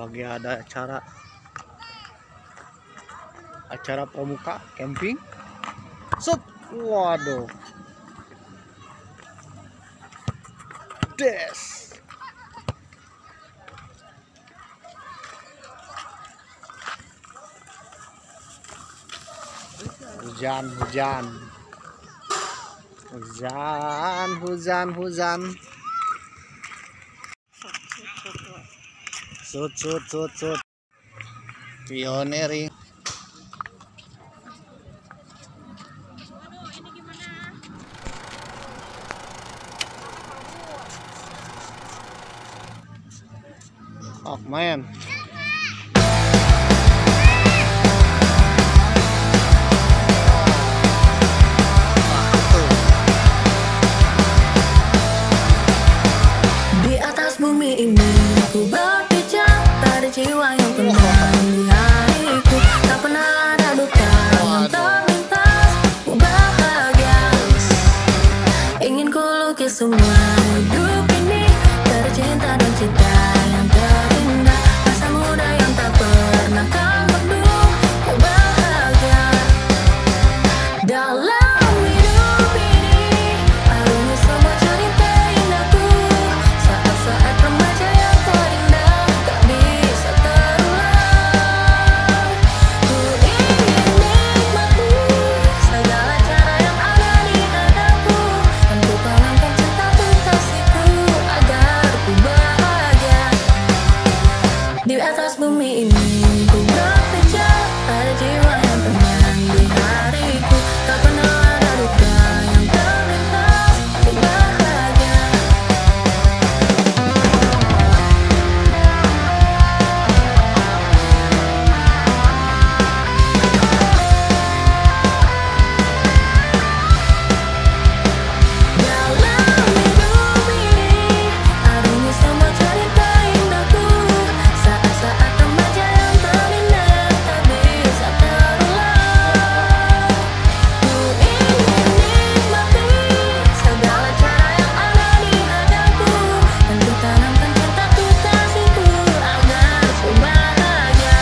lagi ada acara pramuka camping. Sup, waduh, des. Hujan. Sut. Pioneering. Oh man. Di atas bumi ini ku berpijak, tak ada jiwa yang tenang di hariku. Tak pernah ada duka yang terlintas, ku bahagia. Ingin ku lukis semua hidup ini, dari cinta dan cita yang terindah. Masa muda yang tak pernah kan berdua, ku bahagia. Dalam hidup ini, arungi semua cerita indahku. Saat-saat remaja yang terindah, tak bisa terulang. Ku ingin nikmati segala cara yang ada di hadapku, dan ku tanamkan cinta untuk kasihku agar ku bahagia. Di atas bumi ini ku berpijak, ada jiwa yang tenang di hariku. Tak pernah ada duka yang terlintas, ku bahagia. Dalam hidup ini, arungi semua cerita indahku. Saat-saat remaja yang terindah, tak bisa terulang. Ku ingin nikmati segala cara yang ada di hadapku, dan ku tanamkan cinta untuk kasihku agar ku bahagia.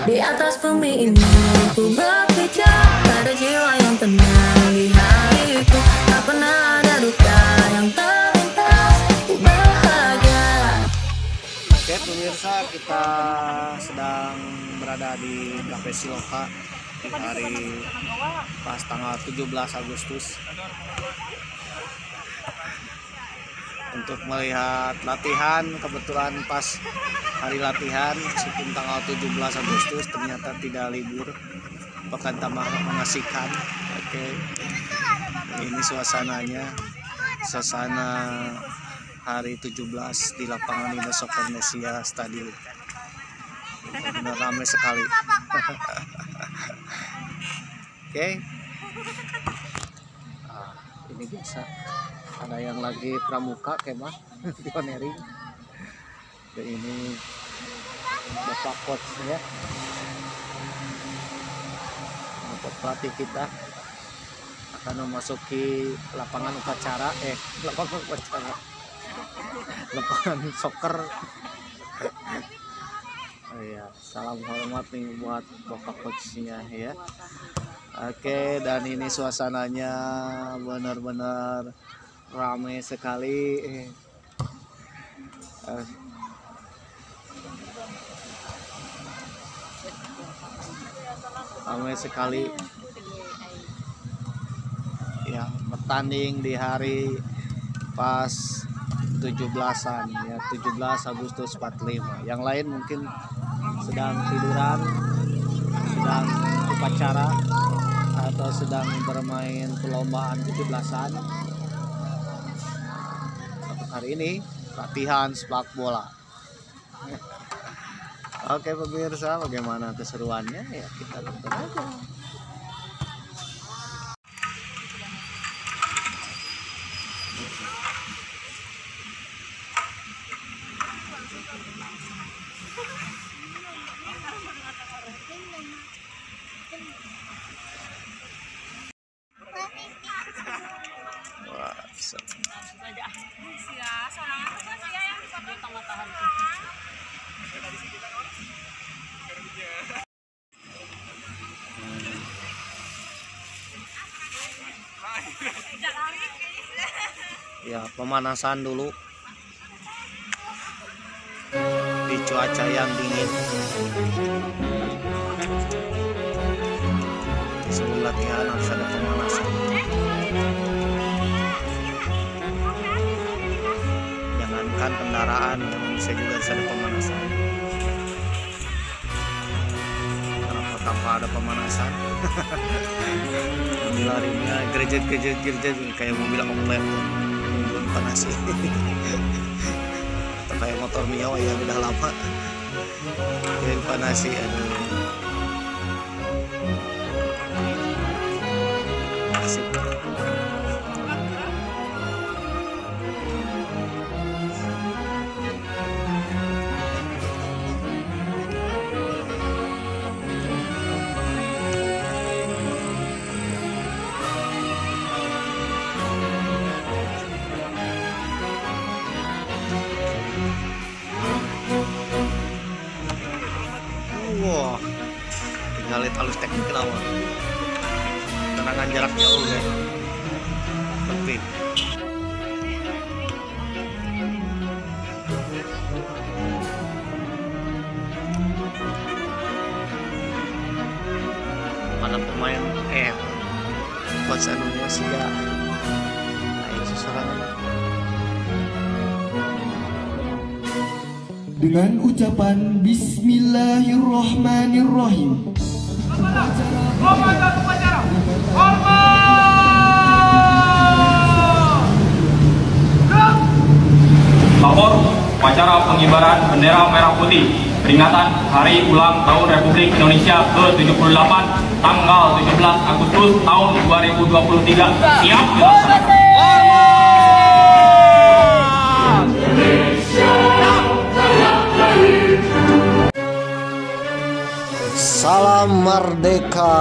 Di atas bumi ini ku berpijak, pada jiwa yang tenang di hariku. Tak pernah ada duka yang terlintas, ku bahagia. Oke pemirsa, kita sedang berada di Cafe Siloka di hari pas tanggal 17 Agustus untuk melihat latihan. Kebetulan pas hari latihan, meskipun tanggal 17 Agustus ternyata tidak libur, pekan tambah mengasihkan. Oke, ini suasananya, suasana hari 17 di lapangan Indosoc Indonesia Stadium. Benar ramai sekali. Oke. Ini biasa ada yang lagi pramuka kemah pioneering. Dan ini Bapak coach ya. Bapak pelatih kita akan memasuki lapangan upacara lapangan soccer. Oh iya, salam hormat nih buat Bapak coachnya ya. Oke, dan ini suasananya benar-benar ramai sekali. Ramai sekali ya, bertanding di hari pas 17-an ya, 17 Agustus 45. Yang lain mungkin sedang tiduran, sedang upacara, atau sedang bermain perlombaan 17-an. Untuk hari ini latihan sepak bola. Oke pemirsa, bagaimana keseruannya ya, kita tonton aja. Wah, Ya, pemanasan dulu di cuaca yang dingin sebelum latihan harus ada pemanasan. Jangankan kendaraan, bisa juga harus ada pemanasan. Kenapa tanpa ada pemanasan? Larinya gerejet kayak mobil komplek belum panasi. Atau kayak motor Mio yang udah lama belum panasi. Aduh, asik. Wah, tinggal lihat halus teknik kenapa tenangan jarak jauh ya, penting. Mana pemain coach Indonesia ayo seserangan dengan ucapan Bismillahirrahmanirrahim. Lapor upacara pengibaran bendera merah putih peringatan Hari Ulang Tahun Republik Indonesia ke-78 tanggal 17 Agustus tahun 2023 siap dilaksanakan. Salam merdeka,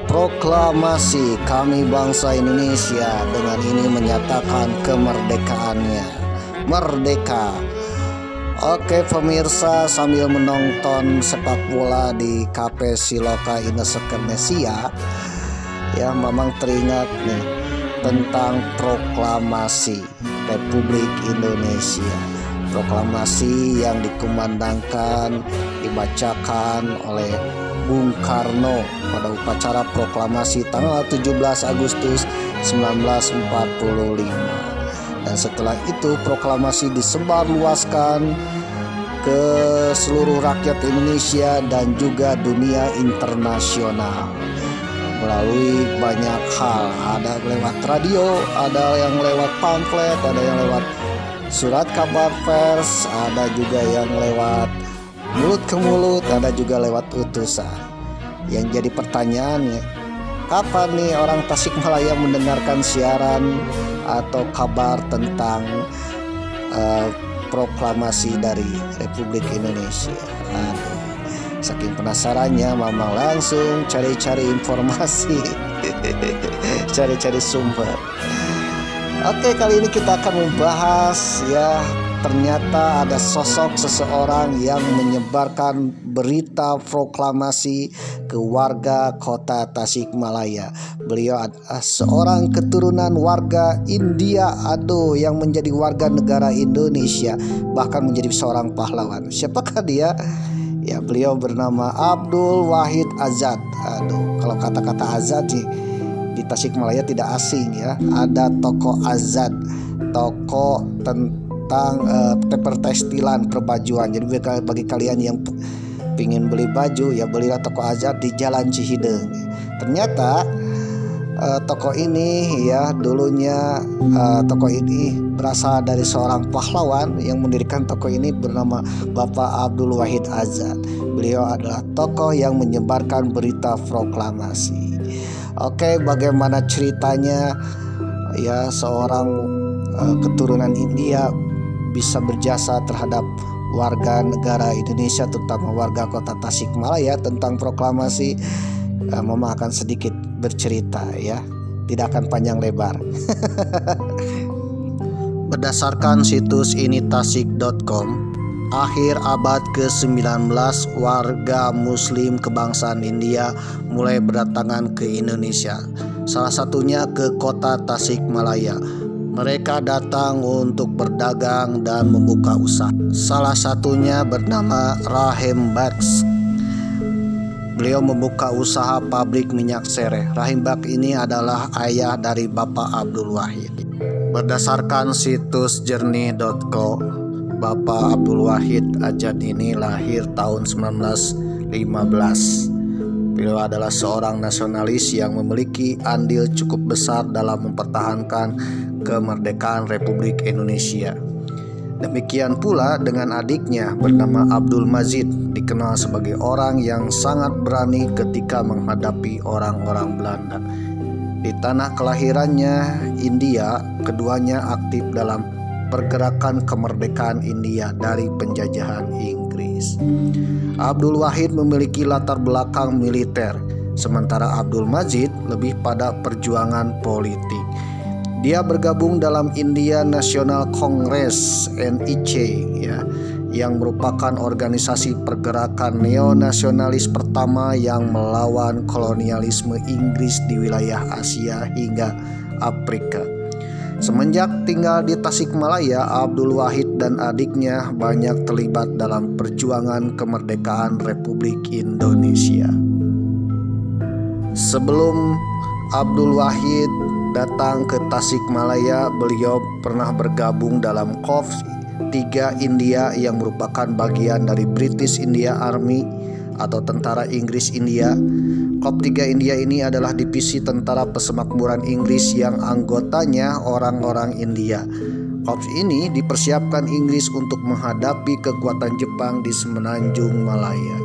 proklamasi kami bangsa Indonesia dengan ini menyatakan kemerdekaannya. Merdeka. Oke pemirsa, sambil menonton sepak bola di KP Siloka Indonesia, ya memang teringat nih tentang proklamasi Republik Indonesia. Proklamasi yang dikumandangkan, dibacakan oleh Bung Karno pada upacara proklamasi tanggal 17 Agustus 1945. Dan setelah itu proklamasi disebarluaskan ke seluruh rakyat Indonesia dan juga dunia internasional melalui banyak hal. Ada lewat radio, ada yang lewat pamflet, ada yang lewat surat kabar pers, ada juga yang lewat mulut ke mulut, ada juga lewat utusan. Yang jadi pertanyaannya, kapan nih orang Tasikmalaya mendengarkan siaran atau kabar tentang proklamasi dari Republik Indonesia? Aduh, saking penasarannya Mamang langsung cari-cari informasi, cari-cari sumber. Oke, kali ini kita akan membahas ya, ternyata ada sosok seseorang yang menyebarkan berita proklamasi ke warga kota Tasikmalaya. Beliau adalah seorang keturunan warga India, aduh, yang menjadi warga negara Indonesia, bahkan menjadi seorang pahlawan. Siapakah dia? Ya, beliau bernama Abdul Wahid Azad. Aduh, kalau kata-kata Azad sih di Tasikmalaya tidak asing ya. Ada toko Azad, toko tentang pertekstilan, perbajuan. Jadi bagi kalian yang pingin beli baju, ya belilah toko Azad di Jalan Cihideng. Ternyata toko ini ya dulunya toko ini berasal dari seorang pahlawan yang mendirikan toko ini bernama Bapak Abdul Wahid Azad. Beliau adalah tokoh yang menyebarkan berita proklamasi. Oke, bagaimana ceritanya ya seorang keturunan India bisa berjasa terhadap warga negara Indonesia, terutama warga kota Tasikmalaya tentang proklamasi? Mama akan sedikit bercerita ya, tidak akan panjang lebar. Berdasarkan situs initasik.com, akhir abad ke-19 warga muslim kebangsaan India mulai berdatangan ke Indonesia. Salah satunya ke kota Tasikmalaya. Mereka datang untuk berdagang dan membuka usaha. Salah satunya bernama Rahim Baks. Beliau membuka usaha pabrik minyak sereh. Rahim Baks ini adalah ayah dari Bapak Abdul Wahid. Berdasarkan situs jernih.co, Bapak Abdul Wahid Adjad ini lahir tahun 1915. Beliau adalah seorang nasionalis yang memiliki andil cukup besar dalam mempertahankan kemerdekaan Republik Indonesia. Demikian pula dengan adiknya bernama Abdul Majid, dikenal sebagai orang yang sangat berani ketika menghadapi orang-orang Belanda. Di tanah kelahirannya, India, keduanya aktif dalam pergerakan kemerdekaan India dari penjajahan Inggris. Abdul Wahid memiliki latar belakang militer, sementara Abdul Majid lebih pada perjuangan politik. Dia bergabung dalam Indian National Congress (NIC) yang merupakan organisasi pergerakan neo-nasionalis pertama yang melawan kolonialisme Inggris di wilayah Asia hingga Afrika. Semenjak tinggal di Tasikmalaya, Abdul Wahid dan adiknya banyak terlibat dalam perjuangan kemerdekaan Republik Indonesia. Sebelum Abdul Wahid datang ke Tasikmalaya, beliau pernah bergabung dalam Korps 3 India yang merupakan bagian dari British India Army atau Tentara Inggris India. Korps 3 India ini adalah divisi tentara persemakmuran Inggris yang anggotanya orang-orang India. Korps ini dipersiapkan Inggris untuk menghadapi kekuatan Jepang di Semenanjung Malaya.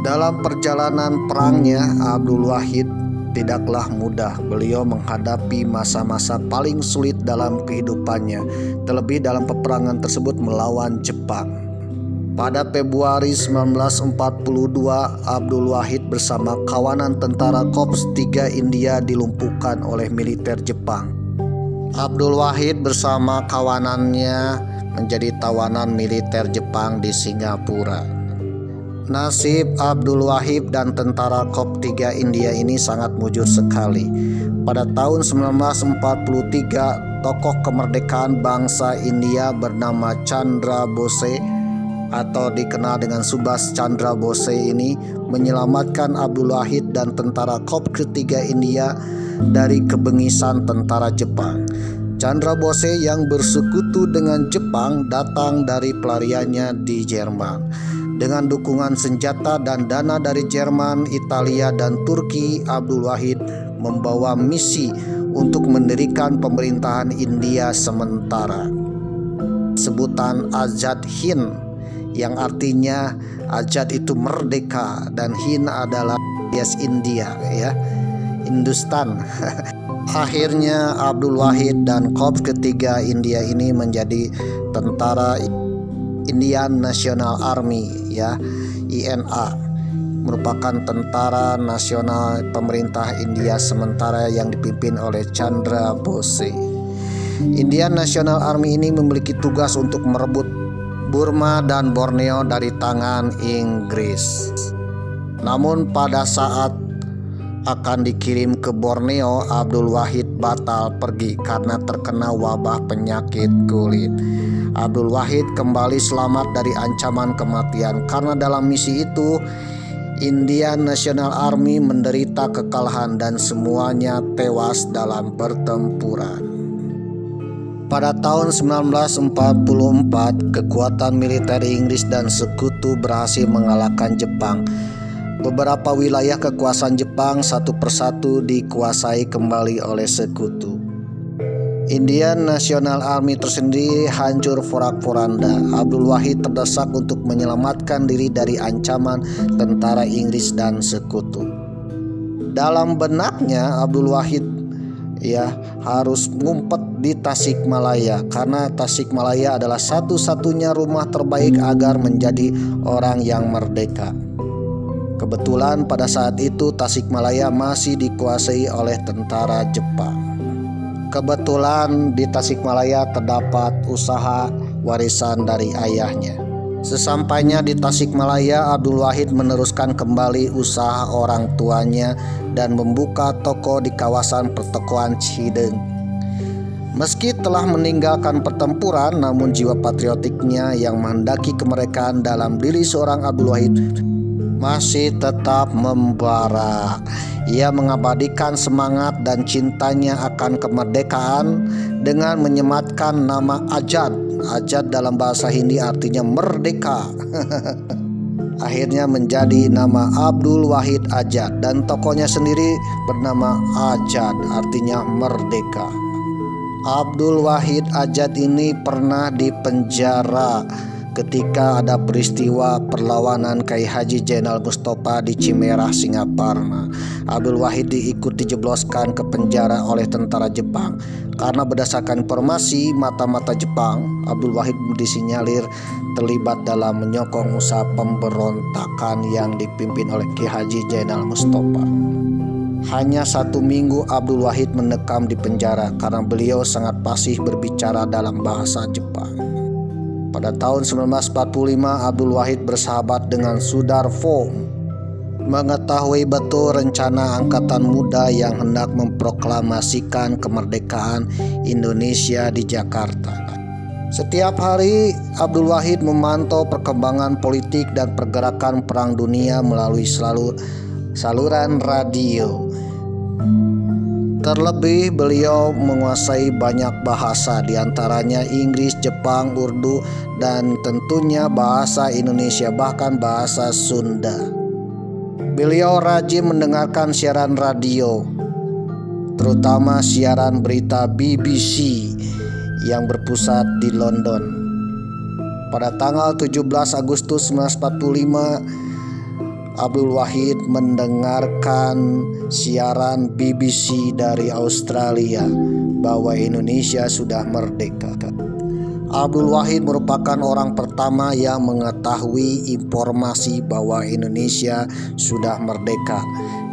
Dalam perjalanan perangnya, Abdul Wahid tidaklah mudah. Beliau menghadapi masa-masa paling sulit dalam kehidupannya, terlebih dalam peperangan tersebut melawan Jepang. Pada Februari 1942, Abdul Wahid bersama kawanan tentara Korps 3 India dilumpuhkan oleh militer Jepang. Abdul Wahid bersama kawanannya menjadi tawanan militer Jepang di Singapura. Nasib Abdul Wahid dan tentara Korps 3 India ini sangat mujur sekali. Pada tahun 1943, tokoh kemerdekaan bangsa India bernama Chandra Bose atau dikenal dengan Subhas Chandra Bose ini menyelamatkan Abdul Wahid dan tentara Korps 3 India dari kebengisan tentara Jepang. Chandra Bose yang bersekutu dengan Jepang datang dari pelariannya di Jerman. Dengan dukungan senjata dan dana dari Jerman, Italia, dan Turki, Abdul Wahid membawa misi untuk mendirikan pemerintahan India sementara. Sebutan Azad Hind yang artinya Azad itu merdeka dan Hind adalah alias India, Hindustan. Akhirnya Abdul Wahid dan Korps 3 India ini menjadi tentara Indian National Army INA, merupakan tentara nasional pemerintah India sementara yang dipimpin oleh Chandra Bose. Indian National Army ini memiliki tugas untuk merebut Burma dan Borneo dari tangan Inggris. Namun pada saat akan dikirim ke Borneo, Abdul Wahid batal pergi karena terkena wabah penyakit kulit. Abdul Wahid kembali selamat dari ancaman kematian karena dalam misi itu Indian National Army menderita kekalahan dan semuanya tewas dalam pertempuran. Pada tahun 1944, kekuatan militer Inggris dan sekutu berhasil mengalahkan Jepang. Beberapa wilayah kekuasaan Jepang satu persatu dikuasai kembali oleh sekutu. Indian National Army tersendiri hancur porak-poranda. Abdul Wahid terdesak untuk menyelamatkan diri dari ancaman tentara Inggris dan sekutu. Dalam benaknya Abdul Wahid harus ngumpet di Tasikmalaya karena Tasikmalaya adalah satu-satunya rumah terbaik agar menjadi orang yang merdeka. Kebetulan pada saat itu Tasikmalaya masih dikuasai oleh tentara Jepang. Kebetulan di Tasikmalaya terdapat usaha warisan dari ayahnya. Sesampainya di Tasikmalaya, Abdul Wahid meneruskan kembali usaha orang tuanya dan membuka toko di kawasan pertokoan Cihideung. Meski telah meninggalkan pertempuran, namun jiwa patriotiknya yang menghendaki kemerdekaan dalam diri seorang Abdul Wahid masih tetap membara. Ia mengabadikan semangat dan cintanya akan kemerdekaan dengan menyematkan nama Azad. Azad dalam bahasa Hindi artinya merdeka. Akhirnya menjadi nama Abdul Wahid Azad, dan tokonya sendiri bernama Azad artinya merdeka. Abdul Wahid Azad ini pernah dipenjara ketika ada peristiwa perlawanan Kiai Haji Zainal Mustafa di Cimerah, Singaparna. Abdul Wahid diikut dijebloskan ke penjara oleh tentara Jepang. Karena berdasarkan informasi mata-mata Jepang, Abdul Wahid disinyalir terlibat dalam menyokong usaha pemberontakan yang dipimpin oleh Kiai Haji Zainal Mustafa. Hanya 1 minggu Abdul Wahid mendekam di penjara karena beliau sangat fasih berbicara dalam bahasa Jepang. Pada tahun 1945, Abdul Wahid bersahabat dengan Sudarso, mengetahui betul rencana angkatan muda yang hendak memproklamasikan kemerdekaan Indonesia di Jakarta. Setiap hari Abdul Wahid memantau perkembangan politik dan pergerakan perang dunia melalui saluran radio. Terlebih beliau menguasai banyak bahasa, diantaranya Inggris, Jepang, Urdu, dan tentunya bahasa Indonesia, bahkan bahasa Sunda. Beliau rajin mendengarkan siaran radio, terutama siaran berita BBC yang berpusat di London. Pada tanggal 17 Agustus 1945, Abdul Wahid mendengarkan siaran BBC dari Australia bahwa Indonesia sudah merdeka. Abdul Wahid merupakan orang pertama yang mengetahui informasi bahwa Indonesia sudah merdeka.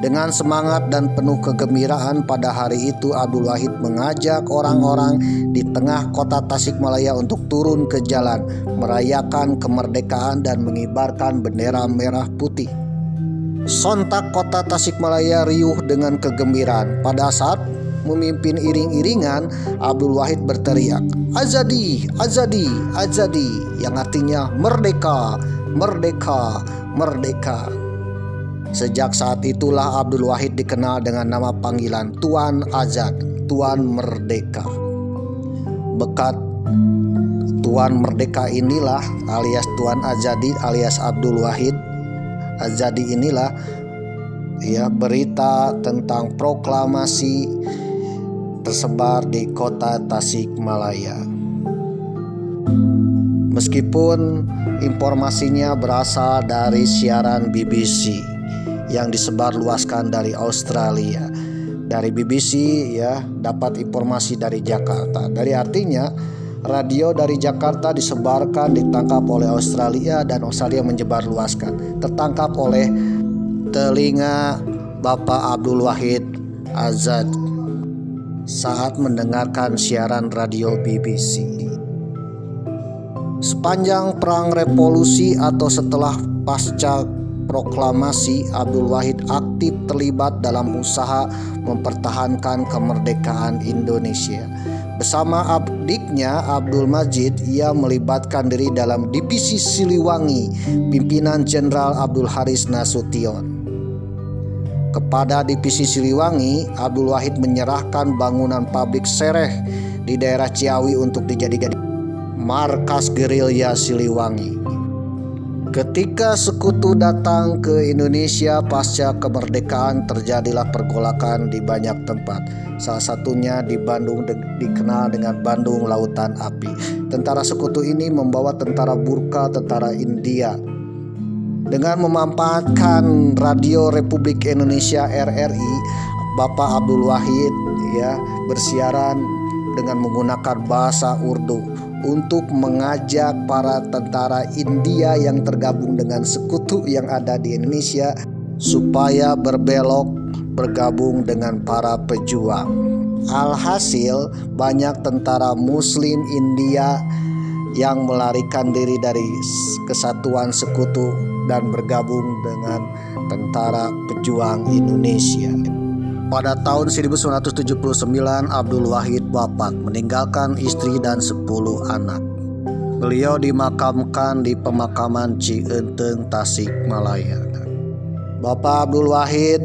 Dengan semangat dan penuh kegembiraan pada hari itu, Abdul Wahid mengajak orang-orang di tengah kota Tasikmalaya untuk turun ke jalan, merayakan kemerdekaan dan mengibarkan bendera merah putih. Sontak kota Tasikmalaya riuh dengan kegembiraan. Pada saat memimpin iring-iringan, Abdul Wahid berteriak, "Azadi, Azadi, Azadi," yang artinya merdeka, merdeka, merdeka. Sejak saat itulah Abdul Wahid dikenal dengan nama panggilan Tuan Azad, Tuan Merdeka. Bekat Tuan Merdeka inilah alias Tuan Azadi alias Abdul Wahid Azadi inilah berita tentang proklamasi tersebar di kota Tasikmalaya. Meskipun informasinya berasal dari siaran BBC yang disebarluaskan dari Australia, dari BBC dapat informasi dari Jakarta. Dari artinya radio dari Jakarta disebarkan, ditangkap oleh Australia, dan Australia menyebarluaskan, tertangkap oleh telinga Bapak Abdul Wahid Azad saat mendengarkan siaran radio BBC. Sepanjang perang revolusi atau setelah pasca proklamasi, Abdul Wahid aktif terlibat dalam usaha mempertahankan kemerdekaan Indonesia. Bersama adiknya Abdul Majid, ia melibatkan diri dalam Divisi Siliwangi pimpinan Jenderal Abdul Haris Nasution. Kepada Divisi Siliwangi, Abdul Wahid menyerahkan bangunan pabrik sereh di daerah Ciawi untuk dijadikan markas gerilya Siliwangi. Ketika sekutu datang ke Indonesia pasca kemerdekaan, terjadilah pergolakan di banyak tempat. Salah satunya di Bandung, dikenal dengan Bandung Lautan Api. Tentara sekutu ini membawa tentara Burka, tentara India. Dengan memanfaatkan Radio Republik Indonesia RRI, Bapak Abdul Wahid bersiaran dengan menggunakan bahasa Urdu untuk mengajak para tentara India yang tergabung dengan sekutu yang ada di Indonesia supaya bergabung dengan para pejuang. Alhasil banyak tentara Muslim India yang melarikan diri dari kesatuan sekutu dan bergabung dengan Tentara Pejuang Indonesia. Pada tahun 1979 Abdul Wahid wafat meninggalkan istri dan 10 anak. Beliau dimakamkan di pemakaman Cienteng, Tasikmalaya. Bapak Abdul Wahid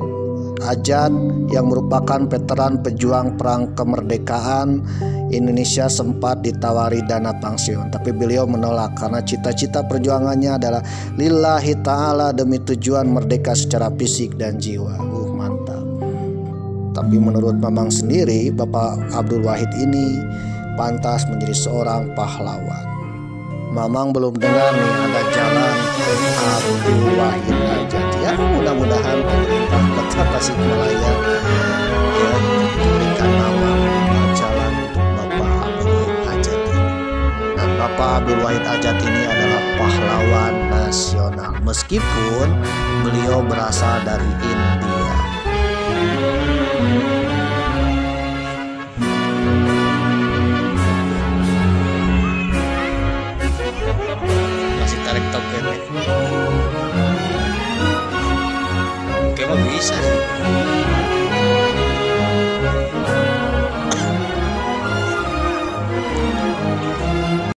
Adjad yang merupakan veteran pejuang perang kemerdekaan Indonesia sempat ditawari dana pensiun, tapi beliau menolak karena cita-cita perjuangannya adalah lillahi ta'ala demi tujuan merdeka secara fisik dan jiwa. Mantap. Tapi menurut Mamang sendiri, Bapak Abdul Wahid ini pantas menjadi seorang pahlawan. Mamang belum dengar nih ada jalan Abdul Wahid Adjad. Ya mudah-mudahan pemerintah Kota Tasikmalaya ya memberikan nama jalan Bapak Abdul Wahid Adjad ini. Dan Bapak Abdul Wahid Adjad ini adalah pahlawan nasional meskipun beliau berasal dari India. Tarik topeng. Oke mah bisa sih.